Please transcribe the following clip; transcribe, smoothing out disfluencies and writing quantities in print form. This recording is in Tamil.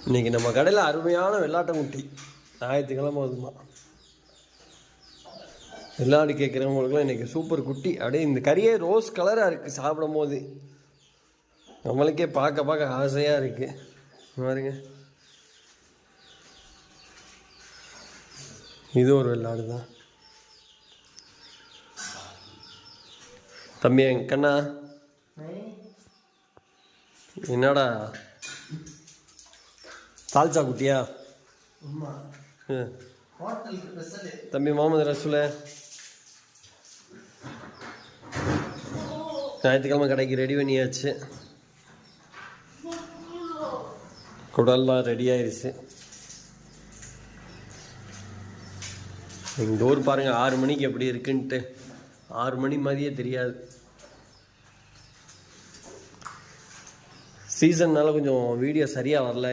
இன்றைக்கி நம்ம கடையில் அருமையான வெள்ளாட்டங்குட்டி ஞாயிற்றுக்கிழமை அதுமா வெள்ளாடு கேட்குறவங்களுக்குலாம் இன்றைக்கி சூப்பர் குட்டி. அப்படியே இந்த கறியே ரோஸ் கலராக இருக்குது சாப்பிடும் போது. நம்மளுக்கே பார்க்க பார்க்க ஆசையாக இருக்குது. பாருங்க, இது ஒரு வெள்ளாடு தான். தம்பி என் கண்ணா, என்னடா தால்ச்சா குட்டியா? தம்பி முகமது ரசூல ஞாயிற்றுக்கிழமை கடைக்கு ரெடி பண்ணியாச்சு. குடல்லாம் ரெடி ஆயிடுச்சு. எங்கள் டோர் பாருங்கள் 6 மணிக்கு எப்படி இருக்குன்ட்டு. 6 மணி மாதிரியே தெரியாது. சீசன்னால கொஞ்சம் வீடியோ சரியாக வரல.